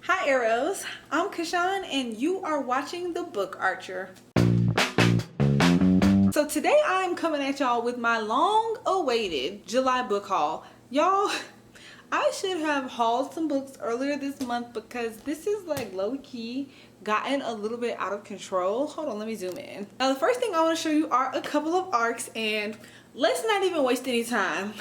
Hi Arrows, I'm Kashawn and you are watching The Book Archer. So today I'm coming at y'all with my long awaited July book haul. Y'all, I should have hauled some books earlier this month because this is like low-key gotten a little bit out of control. Hold on, let me zoom in. Now the first thing I want to show you are a couple of arcs, and let's not even waste any time.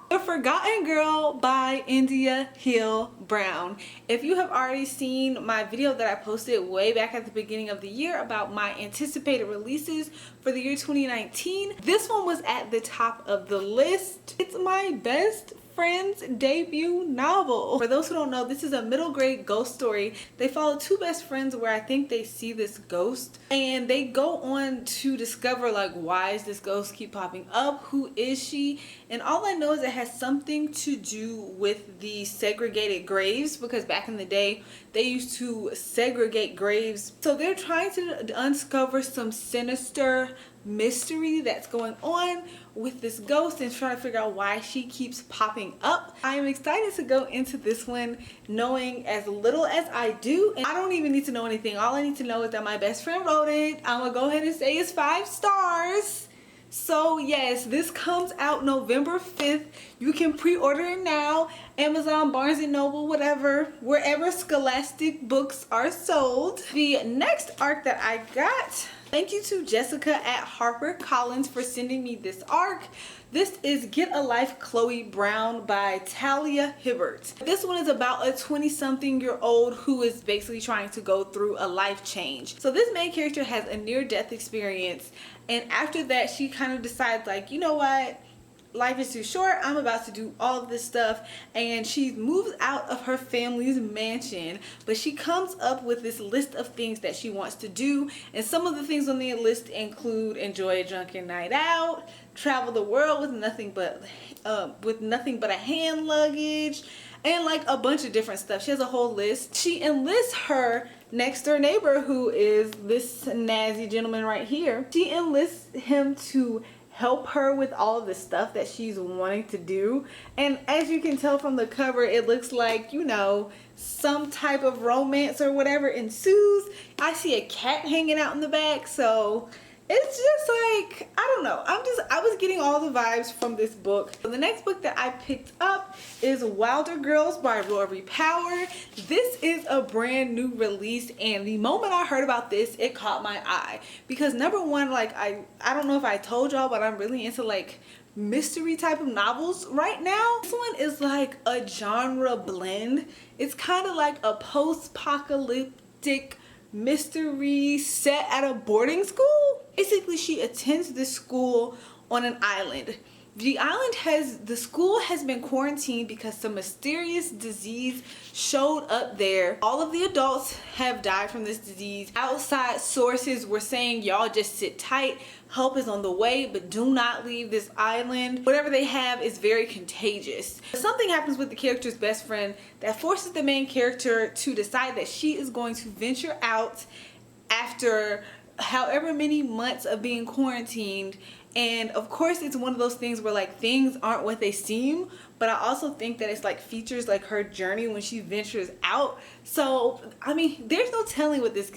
The Forgotten Girl by India Hill Brown. If you have already seen my video that I posted way back at the beginning of the year about my anticipated releases for the year 2019, this one was at the top of the list. It's my best friend's debut novel. For those who don't know, this is a middle grade ghost story. They follow two best friends where I think they see this ghost and they go on to discover like, why is this ghost keep popping up? Who is she? And all I know is it has something to do with the segregated graves, because back in the day they used to segregate graves. So they're trying to uncover some sinister mystery that's going on with this ghost and trying to figure out why she keeps popping up. I am excited to go into this one knowing as little as I do, and I don't even need to know anything. All I need to know is that my best friend wrote it. I'm gonna go ahead and say it's 5 stars. So yes, this comes out November 5th. You can pre-order it now. Amazon, Barnes & Noble, whatever, wherever Scholastic books are sold. The next arc that I got, thank you to Jessica at HarperCollins for sending me this arc. This is Get a Life Chloe Brown by Talia Hibbert. This one is about a 20-something-year-old who is basically trying to go through a life change. So this main character has a near-death experience, and after that she kind of decides like, you know what? Life is too short. I'm about to do all of this stuff, and she moves out of her family's mansion, but she comes up with this list of things that she wants to do, and some of the things on the list include enjoy a drunken night out, travel the world with nothing but a hand luggage, and like a bunch of different stuff. She has a whole list. She enlists her next door neighbor, who is this snazzy gentleman right here. She enlists him to help her with all of the stuff that she's wanting to do, and as you can tell from the cover, it looks like, you know, some type of romance or whatever ensues. I see a cat hanging out in the back, so it's just like, I don't know, I was getting all the vibes from this book. So the next book that I picked up is Wilder Girls by Rory. This is a brand new release, and the moment I heard about this, it caught my eye because number one, like I don't know if I told y'all, but I'm really into like mystery type of novels right now. This one is like a genre blend. It's kind of like a post-apocalyptic mystery set at a boarding school. Basically, she attends this school on an island. The school has been quarantined because some mysterious disease showed up there. All of the adults have died from this disease. Outside sources were saying, y'all just sit tight, help is on the way, but do not leave this island. Whatever they have is very contagious. Something happens with the character's best friend that forces the main character to decide that she is going to venture out after however many months of being quarantined. And of course, it's one of those things where like things aren't what they seem, but I also think that it's like features like her journey when she ventures out. So I mean, there's no telling what this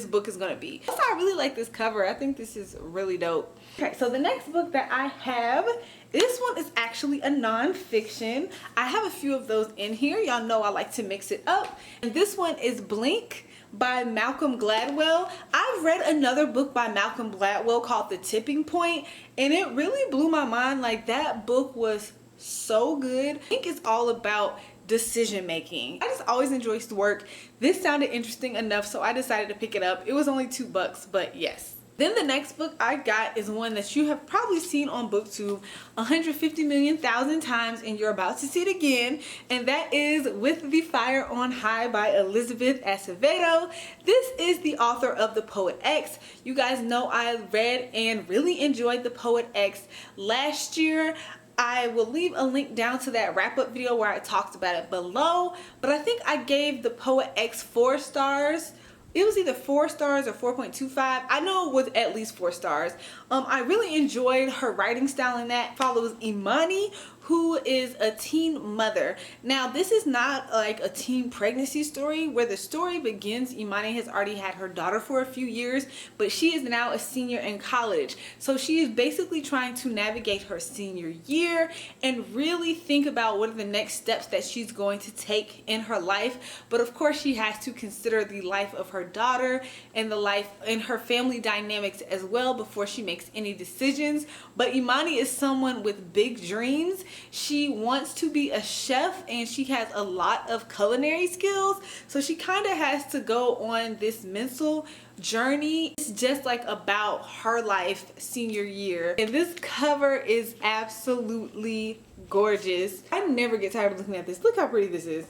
book is gonna be. Also, I really like this cover. I think this is really dope. Okay, so the next book that I have, this one is actually a non-fiction. I have a few of those in here. Y'all know I like to mix it up. And this one is Blink by Malcolm Gladwell. I've read another book by Malcolm Gladwell called The Tipping Point, and it really blew my mind. Like, that book was so good. I think it's all about decision making. I just always enjoy his work. This sounded interesting enough, so I decided to pick it up. It was only $2, but yes. Then the next book I got is one that you have probably seen on BookTube 150,000,000 times, and you're about to see it again, and that is With the Fire on High by Elizabeth Acevedo. This is the author of The Poet X. You guys know I read and really enjoyed The Poet X last year. I will leave a link down to that wrap-up video where I talked about it below, but I think I gave The Poet X 4 stars. It was either 4 stars or 4.25. I know it was at least 4 stars. I really enjoyed her writing style in that. Follows Imani, who is a teen mother. Now, this is not like a teen pregnancy story. Where the story begins, Imani has already had her daughter for a few years, but she is now a senior in college. So she is basically trying to navigate her senior year and really think about what are the next steps that she's going to take in her life. But of course, she has to consider the life of her daughter and the life and her family dynamics as well before she makes any decisions. But Imani is someone with big dreams. She wants to be a chef and she has a lot of culinary skills. So she kind of has to go on this mental journey. It's just like about her life senior year. And this cover is absolutely gorgeous. I never get tired of looking at this. Look how pretty this is.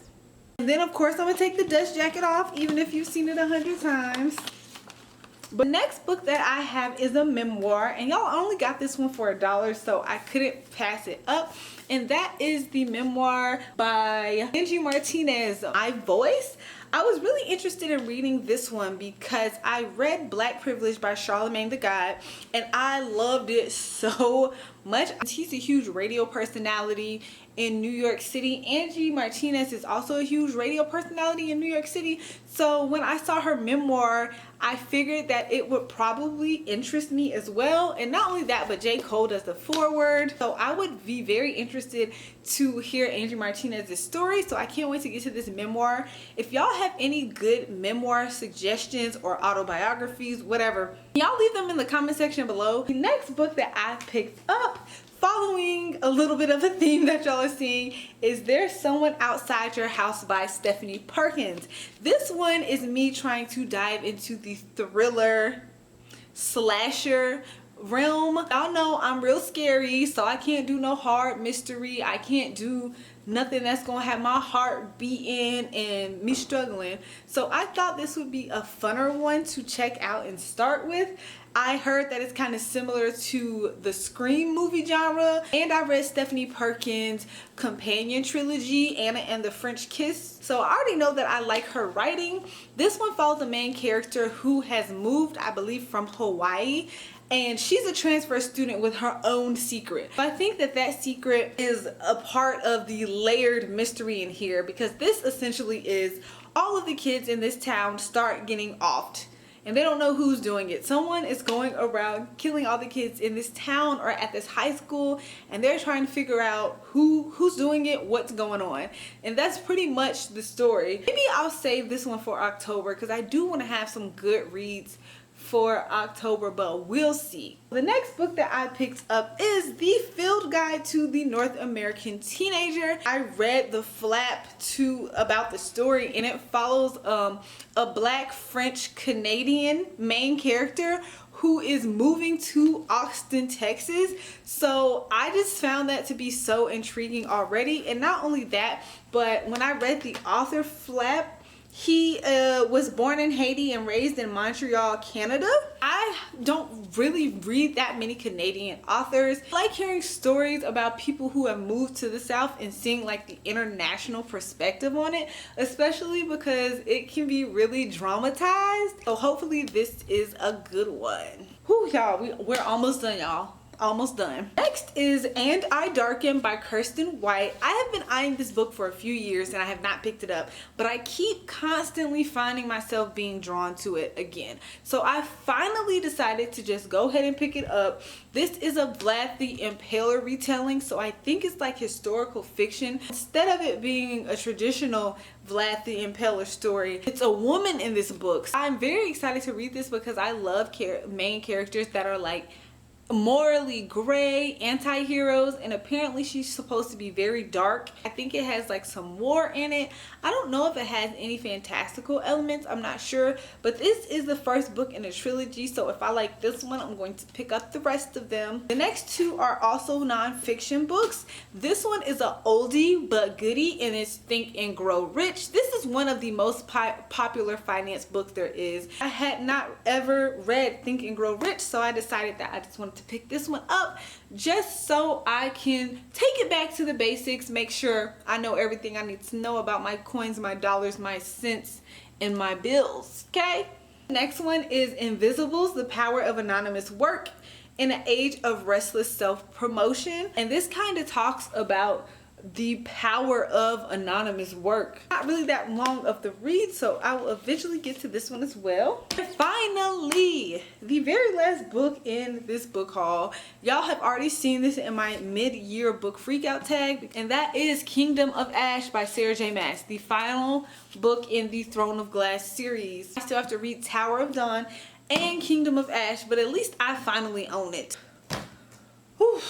And then of course I'm gonna take the dust jacket off, even if you've seen it 100 times. But the next book that I have is a memoir, and y'all only got this one for $1, so I couldn't pass it up. And that is the memoir by Angie Martinez, My Voice. I was really interested in reading this one because I read Black Privilege by Charlemagne the God, and I loved it so much. He's a huge radio personality in New York City. Angie Martinez is also a huge radio personality in New York City. So when I saw her memoir, I figured that it would probably interest me as well. And not only that, but J. Cole does the foreword. So I would be very interested to hear Angie Martinez's story. So I can't wait to get to this memoir. If y'all have any good memoir suggestions or autobiographies, whatever, y'all leave them in the comment section below. The next book that I picked up, following a little bit of a theme that y'all are seeing, is There's Someone Outside Your House by Stephanie Perkins. This one is me trying to dive into the thriller slasher realm. Y'all know I'm real scary, so I can't do no hard mystery. I can't do nothing that's gonna have my heart beating and me struggling. So I thought this would be a funner one to check out and start with. I heard that it's kind of similar to the Scream movie genre, and I read Stephanie Perkins' companion trilogy, Anna and the French Kiss, so I already know that I like her writing. This one follows a main character who has moved, I believe, from Hawaii, and she's a transfer student with her own secret. I think that that secret is a part of the layered mystery in here, because this essentially is all of the kids in this town start getting offed. And they don't know who's doing it. Someone is going around killing all the kids in this town or at this high school, and they're trying to figure out who's doing it, what's going on. And that's pretty much the story. Maybe I'll save this one for October because I do want to have some good reads for October, but we'll see. The next book that I picked up is The Field Guide to the North American Teenager. I read the flap about the story, and it follows a Black French Canadian main character who is moving to Austin, Texas. So I just found that to be so intriguing already. And not only that, but when I read the author flap, he was born in Haiti and raised in Montreal, Canada. I don't really read that many Canadian authors. I like hearing stories about people who have moved to the South and seeing like the international perspective on it, especially because it can be really dramatized. So hopefully this is a good one. Whew, y'all, we're almost done, y'all. Almost done. Next is And I Darkened by Kiersten White. I have been eyeing this book for a few years and I have not picked it up, but I keep constantly finding myself being drawn to it again. So I finally decided to just go ahead and pick it up. This is a Vlad the Impaler retelling, so I think it's like historical fiction. Instead of it being a traditional Vlad the Impaler story, it's a woman in this book. So I'm very excited to read this because I love main characters that are like morally gray anti-heroes, and apparently she's supposed to be very dark. I think it has like some war in it. I don't know if it has any fantastical elements, I'm not sure, but this is the first book in a trilogy, so if I like this one, I'm going to pick up the rest of them. The next two are also non-fiction books. This one is a oldie but goodie, and it's Think and Grow Rich. This is one of the most popular finance books there is. I had not ever read Think and Grow Rich, so I decided that I just wanted to pick this one up just so I can take it back to the basics, make sure I know everything I need to know about my coins, my dollars, my cents, and my bills. Okay, next one is Invisibles, The Power of Anonymous Work. in an age of restless self-promotion. And this kind of talks about the power of anonymous work. Not really that long of the read, so I will eventually get to this one as well. And finally, the very last book in this book haul. Y'all have already seen this in my mid-year book freakout tag, and that is Kingdom of Ash by Sarah J. Maas, the final book in the Throne of Glass series. I still have to read Tower of Dawn and Kingdom of Ash, but at least I finally own it. Whew.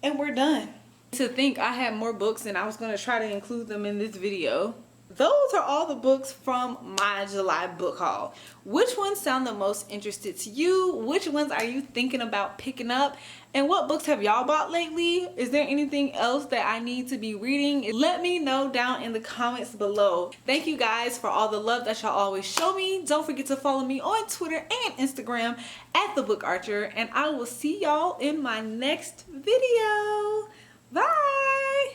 And we're done. To think I had more books and I was going to try to include them in this video. Those are all the books from my July book haul. Which ones sound the most interested to you? Which ones are you thinking about picking up? And what books have y'all bought lately? Is there anything else that I need to be reading? Let me know down in the comments below. Thank you guys for all the love that y'all always show me. Don't forget to follow me on Twitter and Instagram at theBookArcher. And I will see y'all in my next video. Bye!